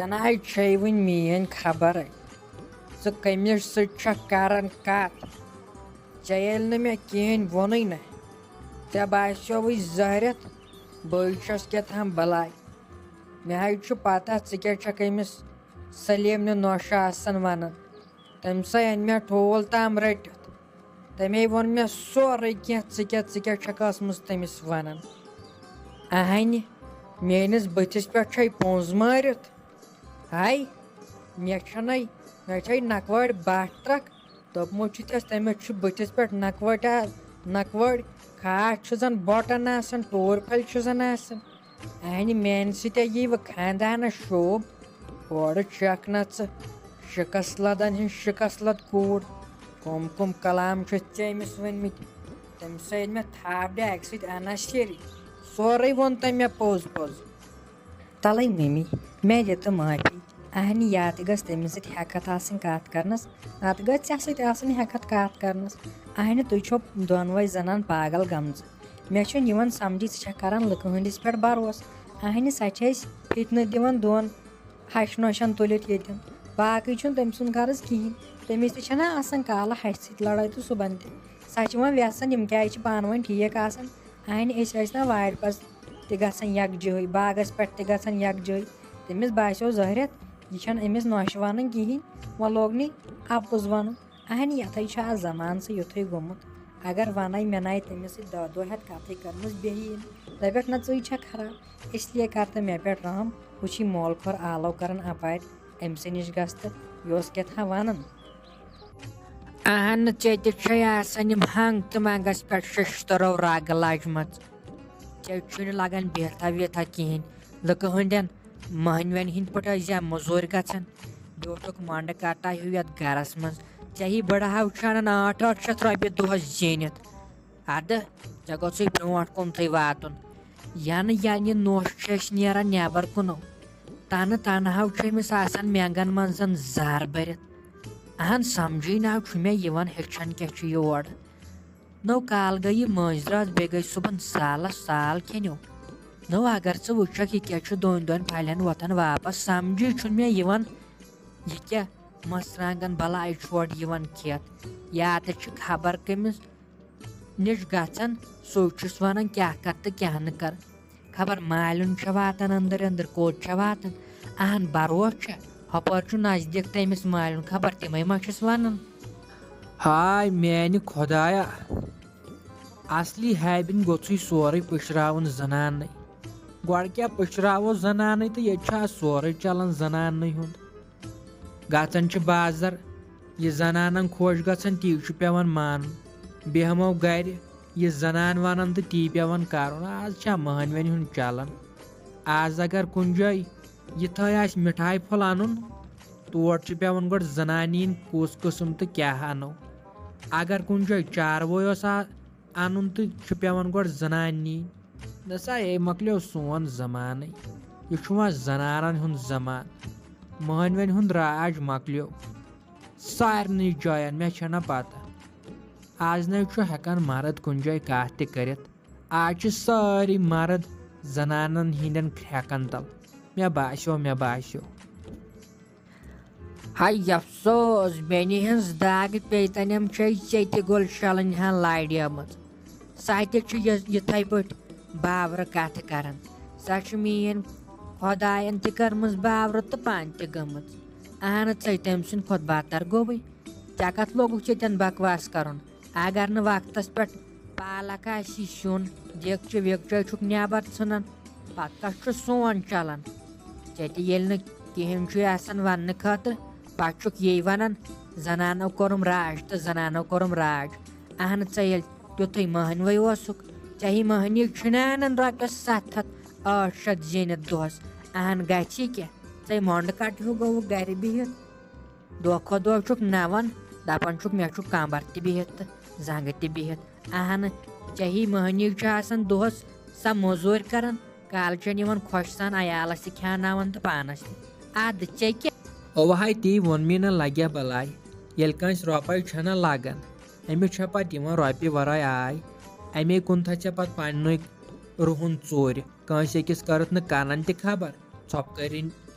ژےٚ چھے وٕنۍ میٲنۍ خبرے ژٕ کٔمِس سۭتۍ چھکھ کران کتھ ژےٚ ییٚلہِ نہٕ مےٚ کِہینۍ ووٚنُے نہ ژےٚ باسیووٕے زہرِتھ بٕے چھس کیٛاتھام بلاے مےٚ حظ چھُ پتہ ژٕ کیٛاہ چھکھ أمِس سلیمنہِ نوشہِ آسان ونان تٔمسے أنۍ مےٚ ٹھوٗل تام رٔٹِتھ تَمے ووٚن مےٚ سورُے کینٛہہ ژٕ کیٛاہ چھکھ ٲسمٕژ تٔمِس ونان اہنہِ میٲنِس بٕتھِس پٮ۪ٹھ چھے پونٛسہٕ مٲرِتھ ہاے مےٚ چھے نکوٲڑۍ بٹھ ترکھ دوٚپمُت چھُتھس تٔمِس چھُ بٕتھِس پٮ۪ٹھ نکوٲڑۍ خاص چھُ زن بۄٹن آسان ٹوٗرۍ پھلۍ چھُ زن آسان اہنہِ میانہِ سۭتۍ یی وٕ خاندانس شوٗب اورٕ چھکھ نہ ژٕ شِکس لدن ہِنٛز شِکس لد کوٗر کُم کلام چھِتھ ژےٚ أمِس ؤنمٕتۍ تٔمِس أنۍ مےٚ تھاپھ ڈیٚکہٕ سۭتۍ انس شیٚری سورُے ووٚن تٔمۍ مےٚ پوٚز تَلَے مٔمی مےٚ دِ تہٕ معٲفی اہنہِ یا تہِ گٔژھ تٔمِس سۭتۍ ہٮ۪کتھ آسٕنۍ کَتھ کرنَس نتہٕ گٔژھ ژےٚ سۭتۍ آسٕنۍ ہٮ۪کتھ کَتھ کرنَس اہنہِ تُہۍ چھِو دۄنوَے زنان پاگل گٔمژٕ مےٚ چھُنہٕ یِوان سمجھی ژٕ چھکھ کران لُکہٕ ہٕنٛدِس پٮ۪ٹھ بروسہٕ اہنہِ سۄ چھِ أسۍ فِتنہٕ دِوان دۄن ہشہِ نوشن تُلِتھ ییٚتٮ۪ن باقٕے چھُنہٕ تٔمۍ سُنٛد غرض کِہینۍ تٔمِس تہِ چھےٚ نہ آسان کالہٕ ہشہِ سۭتۍ لڑٲے تہٕ صبحن تہِ سۄ چھِ وۄنۍ یژھان یِم کیازِ چھِ پانہٕ ؤنۍ ٹھیٖک آسان اہنہِ أسۍ ٲسۍ نہ وارِ پَس تہِ گژھان یکجٲہی باغس پٮ۪ٹھ تہِ گژھان یکجٲہی تٔمِس باسیو زہرِتھ یہِ چھنہٕ أمِس نوشہِ وَنٕنۍ کِہینۍ وۄنۍ لوگ نہٕ اَپُز وَنُن اہنہِ یَتھٕے چھُ آز زمانسٕے یُتھُے گوٚمُت اگر وَنَے مےٚ نَے تٔمِس سۭتۍ دۄہ دۄہ ہٮ۪تھ کَتھٕے کٔرمٕژ بیٚیہِ یی نہٕ دَپٮ۪کھ نہ ژٕے چھکھ خراب اِسلیے کر تہٕ مےٚ پٮ۪ٹھ رحم ہُہ چھی مول کھور آلو کران اپارِ أمۍ سٕے نِش گژھ تہٕ یہِ اوس کیٛاتھام وَنان اہن ژےٚ تہِ چھے آسان یِم ہنٛگ تہٕ منٛگس پٮ۪ٹھ ششتٕرو رگہٕ لجمژ ژےٚ چھُنہٕ لگان بیتھا ویتھا کِہینۍ لُکہٕ ہٕنٛدٮ۪ن مٔہنوٮ۪ن ہٕنٛدۍ پٲٹھۍ ٲسۍ زِ موٚزوٗرۍ گژھان بیوٗٹھُکھ منٛڈٕ کٹا ہیوٗ یتھ گرس منٛز ژےٚ ہی بٕڑہاو چھُ انان 800 رۄپیہِ دۄہس زیٖنِتھ اَدٕ ژےٚ گوٚژھُے برونٛٹھ کُنتھٕے واتُن ینہٕ یہِ نوش چھِ أسۍ نیران نٮ۪بر کُنو تنہاو چھُ أمِس آسان مینٛگن منٛز زن زہر بٔرِتھ اہن سمجھٕے ناو چھُ مےٚ یِوان ہیٚچھان کیٛاہ چھُ یورٕ نو کال گٔیہِ مٲنٛزِ راتھ بیٚیہِ گٔے صُبحن سالس سال کھیٚنیو نو اگر ژٕ وٕچھکھ یہِ کیٛاہ چھُ دۄن پھلٮ۪ن وۄتھان واپس سمجھی چھُنہٕ مےٚ یِوان یہِ کیٛاہ مرژٕوانٛگن بلاے چھوڑ یِوان کھٮ۪تھ یا تہِ چھِ خبر کٔمِس نِش گژھان سُے چھُس ونان کیٛاہ کر تہٕ کیٛاہ نہٕ کر خبر مالِیُن چھےٚ واتان أنٛدٕرۍ کوٚت چھےٚ واتان اہن بروس چھےٚ ہۄپٲرۍ چھُ نزدیٖک تٔمِس مالِیُن خبر تِمے ما چھِس ونان ہاے میانہِ خۄدایا اصلی ہیبِن گوٚژھُے سورُے پٔشراوُن زنانٕے گۄڈٕ کیٛاہ پٔشراوو زنانٕے تہٕ ییٚتہِ چھُ آز سورُے چلان زنانٕے ہُنٛد گژھان چھِ بازر یہِ زنانن خۄش گژھان تی چھُ پیٚوان مانُن بیٚہمو گرِ یہِ زنان ونان تہٕ تی پیٚوان کرُن آز چھا مٔہنوٮ۪ن ہُنٛد چلان آز اگر کُنہِ جایہِ یِتھٲے آسہِ مِٹھایہِ پھوٚل انُن تور چھُ پیٚوان گۄڈٕ زنانہِ یِنۍ کُس قٕسٕم تہٕ کیٛاہ انو اگر کُنہِ جایہِ چاروٲے اوس انُن تہٕ چھُ پیٚوان گۄڈٕ زنانہِ نِنۍ نہ سا ہے مۄکلیو سون زمانٕے یہِ چھُ وۄنۍ زنانن ہُنٛد زمانہٕ مٔہنوٮ۪ن ہُنٛد راج مۄکلیو سارنٕے جاین مےٚ چھےٚ نہ پتہ آز نَے چھُ ہٮ۪کان مرد کُنہِ جایہِ کتھ تہِ کٔرِتھ آز چھِ سٲری مرد زنانن ہِنٛدٮ۪ن کھرٛٮ۪کن تل مےٚ باسیو ہاے افسوس بیٚنہِ ہٕنٛز داغ پیتنٮ۪م چھے ژےٚ تہِ گُلشلن ہن لاڑیمٕژ سۄ تہِ چھِ یِتھٕے پٲٹھۍ باورٕ کتھٕ کران سۄ چھِ میٲنۍ خۄداین تہِ کٔرمٕژ باورٕ تہٕ پانہٕ تہِ گٔمٕژ اہن ژے تٔمۍ سٕنٛدِ کھۄتہٕ بدتر گوٚوٕے ژےٚ کتھ لوگُتھ ییٚتٮ۪ن بکواس کرُن اگر نہٕ وقتس پٮ۪ٹھ پالک آسی سیُن دیکچہِ ویکچہِ چھُکھ نٮ۪بر ژھٕنان پتہٕ کتھ چھُ سون چلان ژےٚ تہِ ییٚلہِ نہٕ کِہینۍ چھُے آسان وننہٕ خٲطرٕ پتہٕ چھُکھ یی ونان زنانو کوٚرُم راج تہٕ زنانو کوٚرُم راج اہن ژےٚ ییٚلہِ تیُتھُے مٔہنوٕے اوسُکھ ژےٚ ہی مٔہنی چھُنہ انان رۄپیس 700-800 زیٖنِتھ دۄہس اہن گژھی کیٛاہ ژےٚ مۄنڈٕ کٹ ہیوٗ گوٚوُکھ گرِ بِہِتھ دۄہ کھۄتہٕ دۄہ چھُکھ نوان دپان چھُکھ مےٚ چھُ کمبر تہِ بِہِتھ تہٕ زنٛگہٕ تہِ بِہِتھ اہن ژےٚ ہی مٔہنی چھُ آسان دۄہس سۄ موٚزوٗرۍ کران کالچن یِوان خۄش سان عیالس تہِ کھیٛاناوان تہٕ پانس تہِ ادٕ ژےٚ کیٛاہ اوہاے تی ووٚن مے نہ لگیا بلاے ییٚلہِ کٲنٛسہِ رۄپے چھنہ لگان أمِس چھےٚ پتہٕ یِوان رۄپیہِ ورٲے آے اَمے کُن تھاو ژےٚ پتہٕ پننُے رُہُن ژوٗرِ کٲنٛسہِ أکِس کٔرٕتھ نہٕ کنن تہِ خبر ژھۄپہٕ کٔرِنۍ